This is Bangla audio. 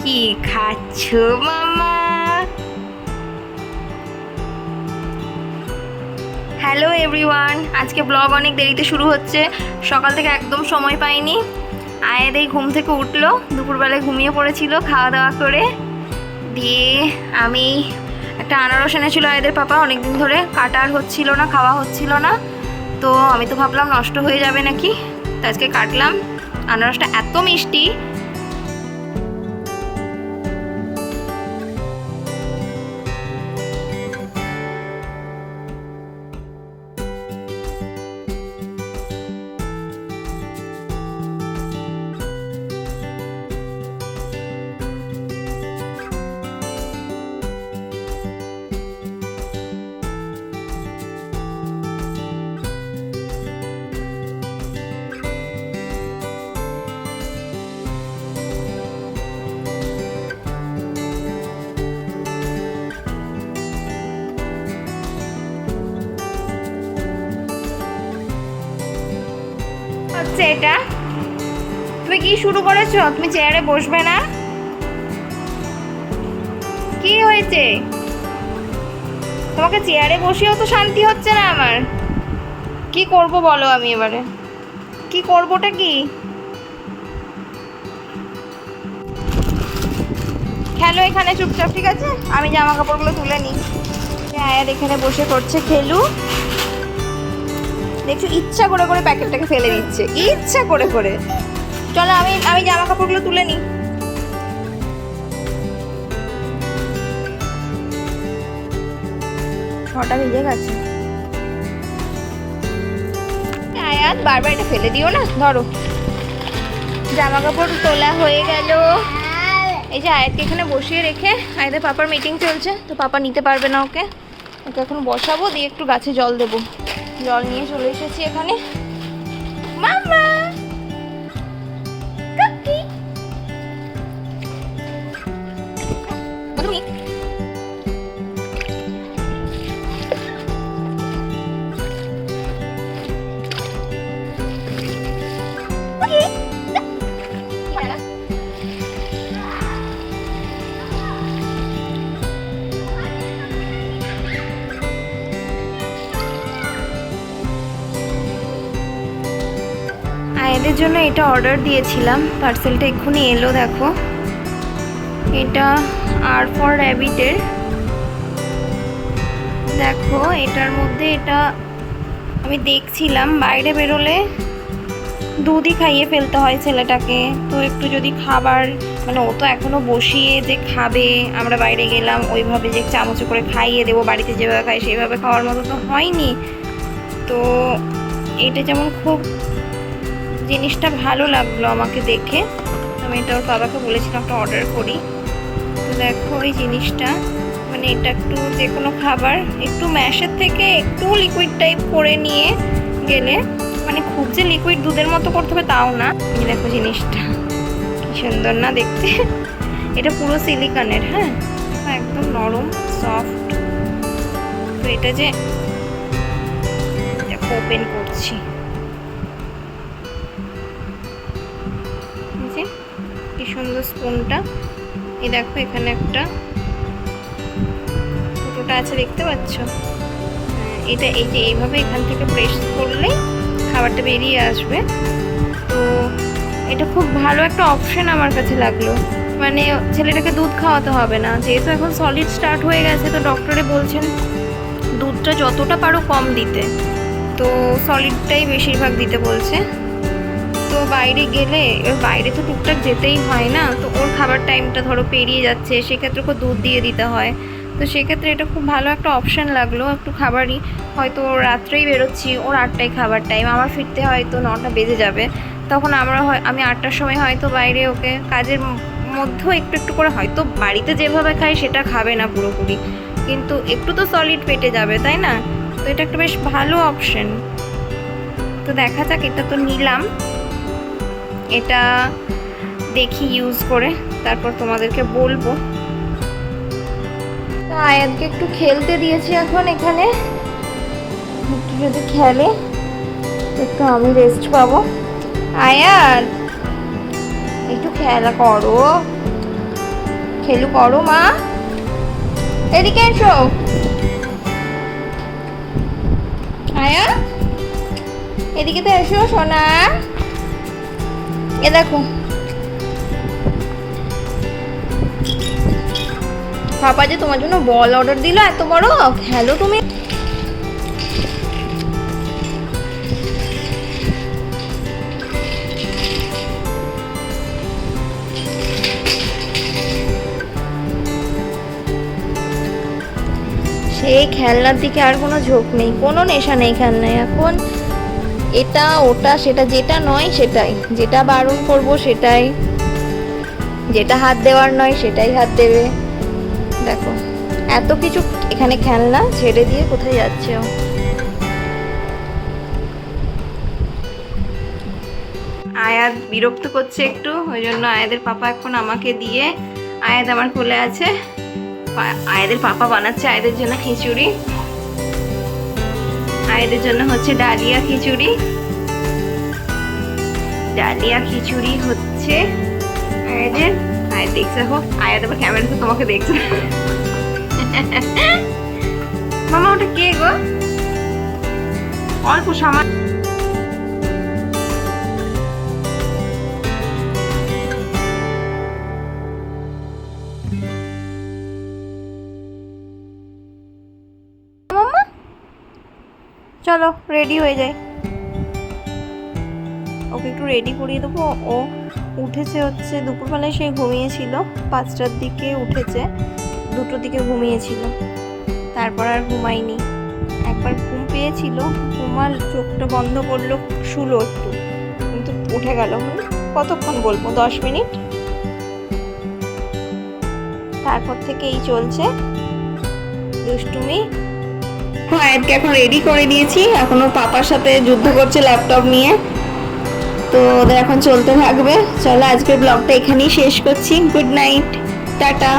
কি খাচ্ছ মামা? হ্যালো এভরিওয়ান, আজকে ব্লগ অনেক দেরিতে শুরু হচ্ছে। সকাল থেকে একদম সময় পাইনি। আয়াদেই ঘুম থেকে উঠলো, দুপুরবেলায় ঘুমিয়ে পড়েছিল খাওয়া দাওয়া করে। দিয়ে আমি একটা আনারস এনেছিল আয়াদের পাপা, অনেকদিন ধরে কাটা আর হচ্ছিল না, খাওয়া হচ্ছিল না। তো আমি তো ভাবলাম নষ্ট হয়ে যাবে নাকি, তো আজকে কাটলাম। আনারসটা এত মিষ্টি। হচ্ছে এটা, তুমি কি শুরু করেছো? তুমি চেয়ারে বসবে না? কি হয়েছে? তোমাকে চেয়ারে বসেও তো শান্তি হচ্ছে না আমার। কি করব বলো, আমি এবারে কি করবোটা কি? খেলো এখানে চুপচাপ, ঠিক আছে? আমি জামা কাপড়গুলো তুলে নিই। আয়ার এখানে বসে করছে খেলু। দেখছো, ইচ্ছা করে করে প্যাকেটটাকে ফেলে দিচ্ছে, ইচ্ছা করে করে। চলো আমি আমি জামা কাপড়গুলো তুলে নিই। ছটা ভিজে গেছে। আয়াত বারবার এটা ফেলে দিও না, ধরো। জামা কাপড় তোলা হয়ে গেল। এই যে আয়াতকে এখানে বসিয়ে রেখে, আয়াতের পাপার মিটিং চলছে, তো পাপা নিতে পারবে না ওকে। ওকে এখন বসাবো, দিয়ে একটু গাছে জল দেবো। জল নিয়ে চলে এসেছি এখানে। মামা কাকি আয়াদের জন্য এটা অর্ডার দিয়েছিলাম, পার্সেলটা এক্ষুনি এলো। দেখো, এটা আর ফর র্যাবিটের। দেখো এটার মধ্যে, এটা আমি দেখছিলাম বাইরে বেরোলে দুধই খাইয়ে ফেলতে হয় ছেলেটাকে। তো একটু যদি খাবার, মানে ও তো এখনও বসিয়ে যে খাবে, আমরা বাইরে গেলাম ওইভাবে যে চামচে করে খাইয়ে দেবো, বাড়িতে যেভাবে খাই সেইভাবে খাওয়ার মতো তো হয়নি। তো এটা যেমন খুব জিনিসটা ভালো লাগলো আমাকে দেখে, আমি এটা ওর বাবাকে বলেছিলাম একটা অর্ডার করি। তো দেখো এই জিনিসটা, মানে এটা একটু যে কোনো খাবার একটু ম্যাশের থেকে একটু লিকুইড টাইপ করে নিয়ে গেলে, মানে খুব যে লিকুইড দুধের মতো করতে হবে তাও না। এই দেখো জিনিসটা কি সুন্দর না দেখতে। এটা পুরো সিলিকনের, হ্যাঁ, একদম নরম সফট। তো এটা যে ওপেন করছি, কি সুন্দর স্পুনটা। এই দেখো এখানে একটা ছোটোটা আছে, দেখতে পাচ্ছ? এটা এই যে এইভাবে এখান থেকে প্রেস করলে খাবারটা বেরিয়ে আসবে। তো এটা খুব ভালো একটা অপশন আমার কাছে লাগলো। মানে ছেলেটাকে দুধ খাওয়াতে হবে না, যেহেতু এখন সলিড স্টার্ট হয়ে গেছে। তো ডক্টরে বলছেন দুধটা যতটা পারো কম দিতে, তো সলিডটাই বেশিরভাগ দিতে বলছে। তো বাইরে গেলে, বাইরে তো টুকটাক যেতেই হয় না, তো ওর খাবার টাইমটা ধরো পেরিয়ে যাচ্ছে, সেক্ষেত্রে ওকে দুধ দিয়ে দিতে হয়। তো সেক্ষেত্রে এটা খুব ভালো একটা অপশান লাগলো। একটু খাবারই, হয়তো রাত্রেই বেরোচ্ছি, ওর 8টায় খাবার টাইম, আমার ফিরতে হয়তো 9টা বেজে যাবে। তখন আমি 8টার সময় হয়তো বাইরে ওকে কাজের মধ্যেও একটু একটু করে, হয়তো বাড়িতে যেভাবে খাই সেটা খাবে না পুরোপুরি, কিন্তু একটু তো সলিড পেটে যাবে, তাই না? তো এটা একটা বেশ ভালো অপশান। তো দেখা যাক, এটা তো নিলাম, এটা দেখি ইউজ করে, তারপর তোমাদেরকে বলবো। তো আয়াতকে একটু খেলতে দিয়েছি এখন এখানে, একটু যদি খেলে একটু আমি রেস্ট পাবো। আয়াত একটু খেলা করো। খেলু করো মা, এদিকে এসো। আয়া এদিকে তো এসো সোনা। এ দেখো পাপা যে তোমার জন্য বল অর্ডার দিল এত বড়, খেলো তুমি। সেই খেলনার দিকে আর কোনো ঝোঁক নেই, কোনো নেশা নেই খেলনায় এখন। এটা ওটা সেটা, যেটা নয় সেটাই, যেটা বারণ করবো সেটাই, যেটা হাত দেওয়ার নয় সেটাই হাত দেবে। দেখো এত কিছু এখানে খেলনা ছেড়ে দিয়ে কোথায় যাচ্ছে ও। আয়াত বিরক্ত করছে একটু, ওই জন্য আয়াদের পাপা এখন আমাকে দিয়ে, আয়াত আমার কোলে আছে। আয়াদের পাপা বানাচ্ছে আয়াদের জন্য খিচুড়ি, আয়াদের জন্য হচ্ছে ডালিয়া খিচুড়ি। ডালিয়া খিচুড়ি হচ্ছে আয়াদের। আয়াত দেখছে, হোক আয়াত আবার ক্যামেরাতে তোমাকে দেখছে। মামা ওটা কে গো? অল্প সামান মামা, চলো রেডি হয়ে যাই। ওকে একটু রেডি করিয়ে দেবো। ও উঠেছে হচ্ছে দুপুরবেলায়, সে ঘুমিয়েছিল 5টার দিকে উঠেছে, 2টোর দিকে ঘুমিয়েছিল, তারপর আর ঘুমায়নি। একবার ঘুম পেয়েছিল, ঘুমাল, চোখটা বন্ধ করলো, শুলো একটু, কিন্তু উঠে গেল। কতক্ষণ বলবো, 10 মিনিট। তারপর থেকে এই চলছে দুষ্টুমি। আয়াতকে এখন রেডি করে দিয়েছি, এখন ওর পাপার সাথে যুদ্ধ করছে ল্যাপটপ নিয়ে, তো ওদের এখন চলতে থাকবে। চলো আজকের ব্লগটা এখানেই শেষ করছি। Good night, tata.